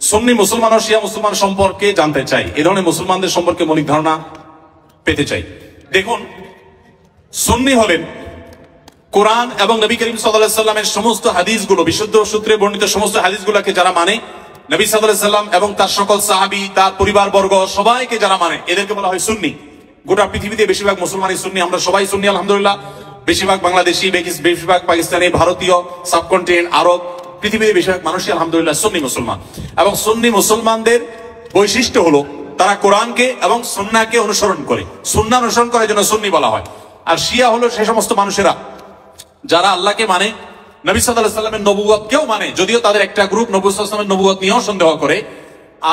সুন্নি মুসলমান ও শিয়া মুসলমান সম্পর্কে জানতে চাই, এ ধরনের মুসলমানদের সম্পর্কে মৌলিক ধারণা পেতে চাই। দেখুন, সুন্নি হলেন কোরআন এবং নবী করিম সাল্লাল্লাহু আলাইহি সাল্লামের সমস্ত হাদিসগুলো, বিশুদ্ধ সূত্রে বর্ণিত সমস্ত হাদিসগুলোকে যারা মানে, নবী সাল্লাল্লাহু আলাইহি সাল্লাম এবং তার সকল সাহাবী, তার পরিবারবর্গ সবাইকে যারা মানে, এদেরকে বলা হয় সুন্নি। গোটা পৃথিবীতে বেশিরভাগ মুসলমানই সুন্নি, আমরা সবাই সুন্নি আলহামদুলিল্লাহ। বেশিরভাগ বাংলাদেশি, বেশিরভাগ পাকিস্তানি, ভারতীয়, সাবকন্টিনেন্ট, আরব, পৃথিবীর বেশিরভাগ মানুষই আলহামদুলিল্লাহ সুন্নি মুসলমান। এবং সুন্নি মুসলমানদের বৈশিষ্ট্য হলো তারা কোরআনকে এবং সুন্নাহকে অনুসরণ করে, সুন্নাহ অনুসরণ করার জন্য সুন্নি বলা হয়। আর শিয়া হলো সেই সমস্ত মানুষেরা যারা আল্লাহকে মানে, নবী সাল্লাল্লাহু আলাইহি সাল্লামের নবুয়তকেও মানে, যদিও তাদের একটা গ্রুপ নবী সাল্লাল্লাহু আলাইহি সাল্লামের নবুয়ত নিয়েও সন্দেহ করে।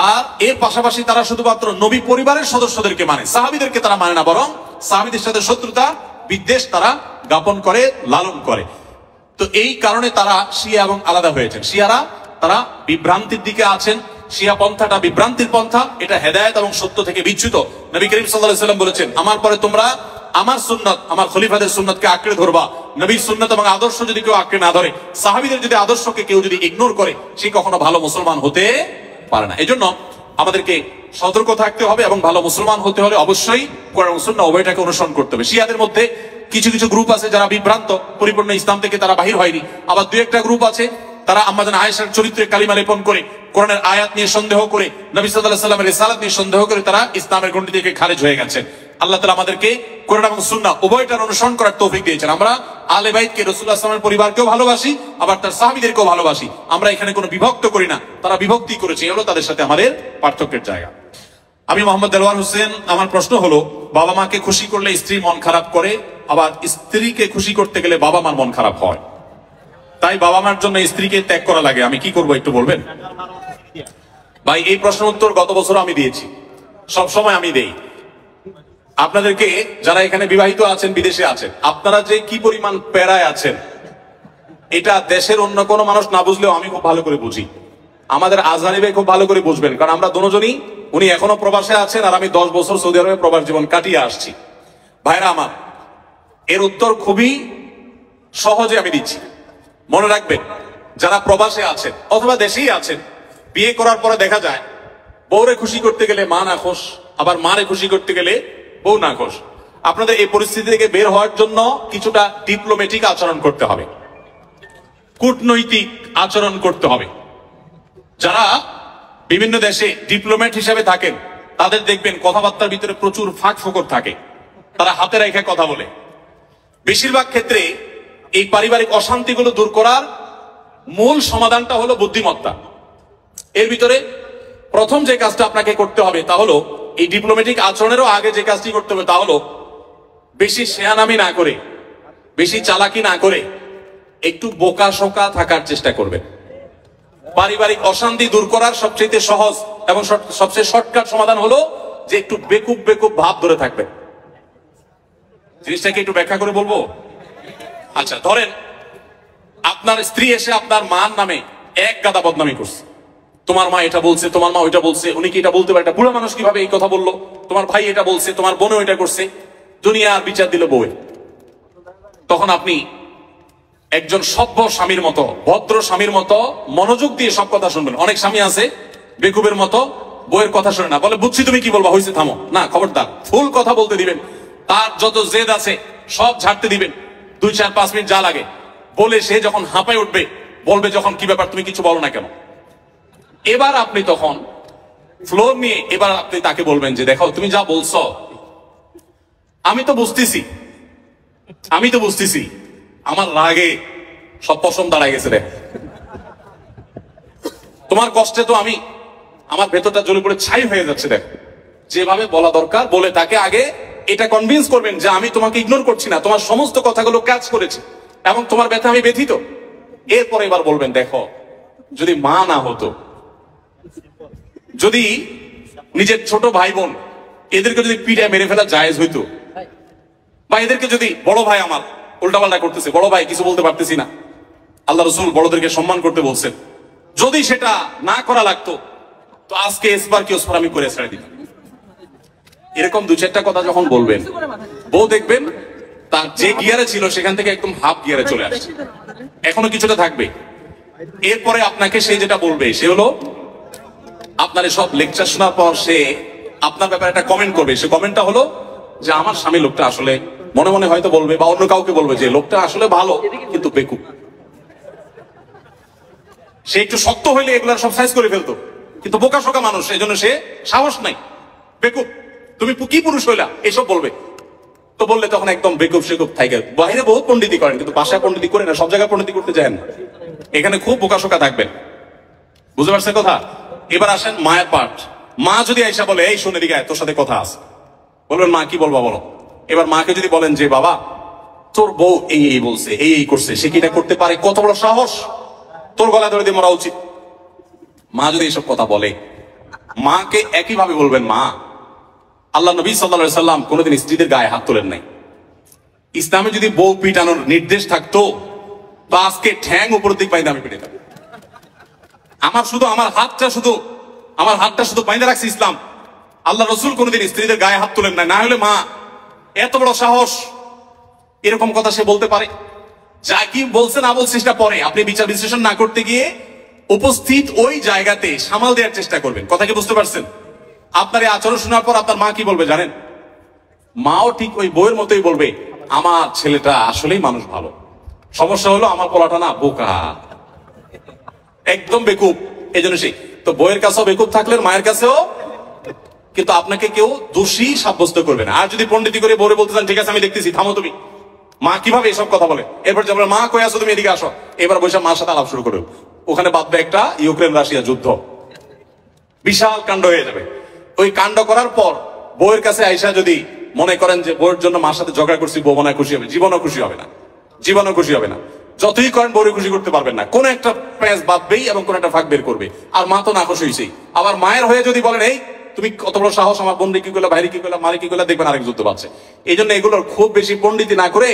আর এর পাশাপাশি তারা শুধুমাত্র নবী পরিবারের সদস্যদেরকে মানে, সাহাবীদেরকে তারা মানে না, বরং সাহাবীদের সাথে শত্রুতা বিদ্বেষ তারা জ্ঞাপন করে, লালন করে। তো এই কারণে তারা শিয়া এবং আলাদা হয়েছেন। শিয়ারা তারা বিভ্রান্তির দিকে আছেন। শিয়া পন্থাটা বিভ্রান্তির পন্থা, এটা হেদায়েত এবং সত্য থেকে বিচ্যুত। নবী করিম সাল্লাল্লাহু আলাইহি সাল্লাম বলেছেন, আমার পরে তোমরা আমার সুন্নাত, আমার খলিফাদের সুন্নাতকে আঁকড়ে ধরবা। নবীর সুন্নাত এবং আদর্শ যদি কেউ আঁকড়ে না ধরে, সাহাবীদের যদি আদর্শকে কেউ যদি ইগনোর করে, সে কখনো ভালো মুসলমান হতে পারে না। এজন্য আমাদেরকে সতর্ক থাকতে হবে এবং ভালো মুসলমান হতে হলে অবশ্যই কোরআন এবং সুন্নাহ উভয়টাকে অনুসরণ করতে হবে। শিয়াদের মধ্যে কিছু কিছু গ্রুপ আছে যারা বিভ্রান্ত, পরিপূর্ণ ইসলাম থেকে তারা বাহির হয়নি। আবার দুই একটা গ্রুপ আছে তারা আম্মা জান আয়েশার চরিত্রে কালিমা লেপন করে, কোরআনের আয়াত নিয়ে সন্দেহ করে, নবী সাল্লাল্লাহু আলাইহি সাল্লামের রিসালাত নিয়ে সন্দেহ করে তারা ইসলামের গণ্ডি থেকে খারিজ হয়ে গেছে। আল্লাহ তাআলা আমাদেরকে কোরআন এবং সুন্নাহ উভয়টার অনুসরণ করার তৌফিক দিয়েছেন। আমরা আহলে বাইতকে, রাসূলুল্লাহ সাল্লাল্লাহু আলাইহি ওয়াসাল্লামের পরিবারকেও ভালোবাসি, আবার তার সাহাবীদেরকেও ভালোবাসি। আমরা এখানে কোনো বিভক্ত করি না, তারা বিভক্তি করেছে, এগুলো তাদের সাথে আমাদের পার্থক্যের জায়গা। আমি মোহাম্মদ দেলোয়ার হোসেন। আমার প্রশ্ন হলো, বাবা মাকে খুশি করলে স্ত্রী মন খারাপ করে, আবার স্ত্রীকে খুশি করতে গেলে বাবা মার মন খারাপ হয়, তাই বাবা মার জন্য স্ত্রীকে ত্যাগ করা লাগে, আমি কি করবো একটু বলবেন? ভাই, এই প্রশ্নের উত্তর গত বছর আমি দিয়েছি, সব সময় আমি দেই। আপনাদেরকে যারা এখানে বিবাহিত আছেন, বিদেশে আছেন, আপনারা যে কি পরিমাণ প্যারায় আছেন, এটা দেশের অন্য কোনো মানুষ না বুঝলেও আমি খুব ভালো করে বুঝি। আমাদের আজহারি ভাই খুব ভালো করে বুঝবেন, কারণ আমরা দুজনই, উনি এখনো প্রবাসে আছেন আর আমি 10 বছর সৌদি আরবে প্রবাস জীবন কাটিয়ে আসছি। ভাইরা আমার, এর উত্তর খুবই সহজে আমি দিচ্ছি। মনে রাখবেন, যারা প্রবাসে আছেন অথবা দেশেই আছেন, বিয়ে করার পরে দেখা যায় বউরে খুশি করতে গেলে মা না খুশ, আবার মারে খুশি করতে গেলে বউ না খুশ। আপনাদের এই পরিস্থিতি থেকে বের হওয়ার জন্য কিছুটা ডিপ্লোম্যাটিক আচরণ করতে হবে, কূটনৈতিক আচরণ করতে হবে। যারা বিভিন্ন দেশে ডিপ্লোম্যাট হিসেবে থাকেন, তাদের দেখবেন কথাবার্তার ভিতরে প্রচুর ফাঁক ফোকর থাকে, তারা হাতে রেখে কথা বলে। বেশিরভাগ ক্ষেত্রে এই পারিবারিক অশান্তিগুলো দূর করার মূল সমাধানটা হলো বুদ্ধিমত্তা। এর ভিতরে প্রথম যে কাজটা আপনাকে করতে হবে তা হলো, এই ডিপ্লোম্যাটিক আচরণেরও আগে যে কাজটি করতে হবে তা হলো, বেশি শেয়ানামি না করে, বেশি চালাকি না করে একটু বোকা শোকা থাকার চেষ্টা করবেন। পারিবারিক অশান্তি দূর করার সবচেয়ে সহজ এবং সবচেয়ে শর্টকাট সমাধান হলো যে একটু বেকুব বেকুব ভাব ধরে থাকবেন। জিনিসটাকে একটু ব্যাখ্যা করে বলবো। আচ্ছা, ধরেন আপনার স্ত্রী এসে আপনার মার নামে এক গাদা বদনামি করছে, তোমার মা এটা বলছে, তোমার মা ওইটা বলছে, উনি কি এটা বলতে পারে, এটা বুড়া মানুষ কিভাবে এই কথা বললো, তোমার ভাই এটা বলছে, তোমার বোনও এটা করছে, দুনিয়ার বিচার দিল বউয়ে। তখন আপনি একজন সভ্য স্বামীর মতো, ভদ্র স্বামীর মতো মনোযোগ দিয়ে সব কথা শুনবেন। অনেক স্বামী আছে বেকুবের মতো, বউয়ের কথা শুনে না, বলে বুঝছি তুমি কি বলবা, হয়েছে থামো, না খবরদার, ফুল কথা বলতে দিবেন। তার যত জেদ আছে সব ঝাড়তে দিবেন, 2-4-5 মিনিট যা লাগে বলে সে যখন হাঁপায় উঠবে, বলবে যখন, কি ব্যাপার তুমি কিছু বলো না কেন। এবার আপনি তখন ফ্লোর নিয়ে এবার আপনি তাকে বলবেন যে, দেখো তুমি যা বলছো আমি তো বুঝতেছি, আমার রাগে সব পশম দাঁড়ায় গেছে রে, তোমার কষ্টে তো আমার ভেতরটা জ্বলে পড়ে ছাই হয়ে যাচ্ছে, দেখ যেভাবে বলা দরকার বলে তাকে আগে এটা কনভিন্স করবেন যে আমি তোমাকে ইগনোর করছি না, তোমার সমস্ত কথাগুলো ক্যাচ করেছি এবং তোমার ব্যথা আমি ব্যথিত। এরপর এবার বলবেন, দেখো যদি মা না হতো, যদি নিজের ছোট ভাই বোন এদেরকে যদি পিঠে মেরে ফেলা জায়েজ হইতো, বা এদেরকে যদি বড় ভাই আমার উল্টাপাল্টা করতেছে, বড় ভাই কিছু বলতে পারতেছি না, আল্লাহ রাসূল বড়দেরকে সম্মান করতে বলছেন, যদি সেটা না করা লাগতো তো আজকে এসবার কি ওসবার আমি করে ছেড়ে দিতাম। এরকম 2-4টা কথা যখন বলবেন, বউ দেখবেন তার যে গিয়ারে ছিল সেখান থেকে একদম হাফ গিয়ারে চলে আসছে, এখনো কিছুটা থাকবে। এরপরে আপনাকে সে যেটা বলবে সে হলো, আপনার সব লেকচার শোনার পর সে আপনার ব্যাপারে একটা কমেন্ট করবে। সে কমেন্টটা হলো যে আমার স্বামী লোকটা আসলে মনে মনে হয়তো বলবে বা অন্য কাউকে বলবে যে লোকটা আসলে ভালো কিন্তু বেকুব। সে একটু শক্ত হইলে এগুলার সব সাইজ করে ফেলতো, কিন্তু বোকা শোকা মানুষ, এই জন্য সে সাহস নাই। বেকুব, তুমি কি পুরুষ হইলা এসব বলবে। তো বললে তখন একদম বেকুব সেকুব থাকে। বাইরে বহুত পণ্ডিতি করেন, কিন্তু বাসায় পণ্ডিতি করে না, সব জায়গায় পণ্ডিতি করতে যায় না। এখানে খুব বোকা শোকা থাকবেন। বুঝতে পারছেন কথা? এবার আসেন মায়ের পাঠ। মা যদি আইসা বলে এই শুনে দিকে তোর সাথে কথা আছে, বলবেন মা কি বলবা বলো। এবার মাকে যদি বলেন যে বাবা তোর বউ এই এই বলছে, এই এই করছে, সে কি এটা করতে পারে, কত বড় সাহস, তোর গলা ধরে দিয়ে মরা উচিত। মা যদি এইসব কথা বলে, মাকে একইভাবে বলবেন মা আল্লাহ নবী সাল্লাল্লাহু আলাইহি সাল্লাম কোনোদিন স্ত্রীদের গায়ে হাত তোলেন নাই। ইসলামে যদি বউ পিটানোর নির্দেশ থাকতো তো আজকে ঠ্যাং উপরের দিক বাইন্দা আমি পিটাতাম। আমার হাতটা শুধু বাইন্দা রাখছে ইসলাম। আল্লাহ রসুল কোনোদিন স্ত্রীদের গায়ে হাত তোলেন নাই। না হলে মা এত বড় সাহস, এরকম কথা সে বলতে পারে। যা কি বলছে না বলছে সেটা পরে, আপনি বিচার বিশ্লেষণ না করতে গিয়ে উপস্থিত ওই জায়গাতে সামাল দেওয়ার চেষ্টা করবেন। কথা কি বুঝতে পারছেন? আপনার এই আচরণ শোনার পর আপনার মা কি বলবে জানেন? মাও ঠিক ওই বইয়ের মতোই বলবে আমার ছেলেটা আসলেই মানুষ ভালো, সমস্যা হলো আমার পোলাটা না বোকা, একদম বেকুব। এই জন্য সে তো বইয়ের কাছেও বেকুব থাকলেন, মায়ের কাছেও। কিন্তু আপনাকে কেউ দোষী সাব্যস্ত করবে না। আর যদি পণ্ডিতি করে বলে বলতে চান ঠিক আছে আমি দেখতেছি, থামো তুমি। মা কিভাবে এসব কথা বলে, এরপর যে মা কই আসো তুমি এদিকে আসো, এবার বৈশাখ মার সাথে আলাপ শুরু করবে। ওখানে বাঁধবে একটা ইউক্রেন রাশিয়া যুদ্ধ, বিশাল কাণ্ড হয়ে যাবে। ওই কাণ্ড করার পর বউয়ের কাছে আইসা যদি মনে করেন যে বউয়ের জন্য মার সাথে ঝগড়া করছি, বউ মনে খুশি হবে, জীবনও খুশি হবে না, জীবনও খুশি হবে না। যতই করেন বউরে খুশি করতে পারবেন না, কোন একটা প্যাঁচ বাঁধবেই এবং কোন একটা ফাঁক বের করবে। আর মা তো না খুশি হয়েছেই। আবার মায়ের হয়ে যদি বলেন এই তুমি কত বড় সাহস, আমার বোনরে কি করলা, ভাইরে কি করলা, মারে কি করলা, দেখবেন আরেক যুদ্ধ পাচ্ছে। এই জন্য এগুলোর খুব বেশি পণ্ডিতি না করে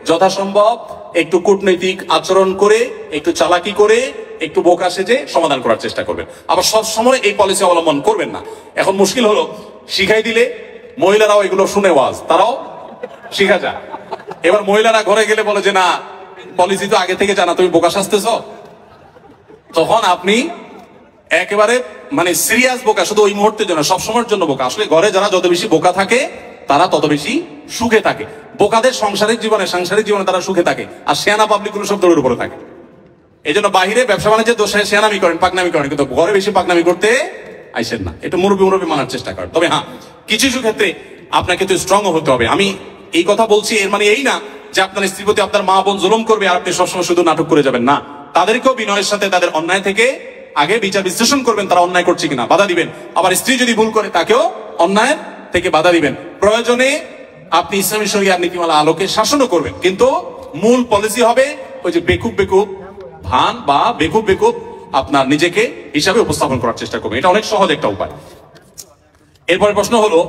যথাসম্ভব একটু কূটনৈতিক আচরণ করে, একটু চালাকি করে, একটু বোকা সেজে সমাধান করার চেষ্টা করবেন। আবার সব সময় এই পলিসি অবলম্বন করবেন না। এখন মুশকিল হলো শিখাই দিলে মহিলারাও এগুলো শুনে ওয়াজ, তারাও শিখা যায়। এবার মহিলারা ঘরে গেলে বলে যে না পলিসি তো আগে থেকে জানা, তুমি বোকা সাজতেছ। তখন আপনি একেবারে মানে সিরিয়াস বোকা, শুধু ওই মুহূর্তের জন্য, সবসময়ের জন্য বোকা। আসলে ঘরে যারা যত বেশি বোকা থাকে তারা তত বেশি সুখে থাকে। বোকাদের সাংসারিক জীবনে তারা সুখে থাকে, আর শেয়ানা পাবলিক গুলো সব দৌড়ের উপরে থাকে। এই জন্য বাহিরে ব্যবসা বাণিজ্যের দোষে শেয়ানামি করেন, পাকনামি করেন, কিন্তু ঘরে বেশি পাকনামি করতে আইসেন না। এটা মুরব্বী মানার চেষ্টা করেন। তবে হ্যাঁ, কিছু কিছু ক্ষেত্রে আপনাকে তো স্ট্রং হতে হবে। আমি এই কথা বলছি এর মানে এই না যে আপনার স্ত্রীর প্রতি আপনার মা বোন জুলুম করবে আর আপনি সবসময় শুধু নাটক করে যাবেন না। তাদেরকেও বিনয়ের সাথে তাদের অন্যায় থেকে আগে বিচার বিশ্লেষণ করবেন, তারা অন্যায় করছে কিনা, বাধা দিবেন। আবার স্ত্রী যদি ভুল করে তাকেও অন্যায় থেকে বাধা দিবেন। প্রয়োজনে আপনি ইসলামী শরিয়ার নীতিমালা আলোকে শাসনও করবেন, কিন্তু মূল পলিসি হবে ওই যে বেকুব ভান বা বেকুব আপনার নিজেকে হিসাবে উপস্থাপন করার চেষ্টা করবেন। এটা অনেক সহজ একটা উপায়। এরপরে প্রশ্ন হলো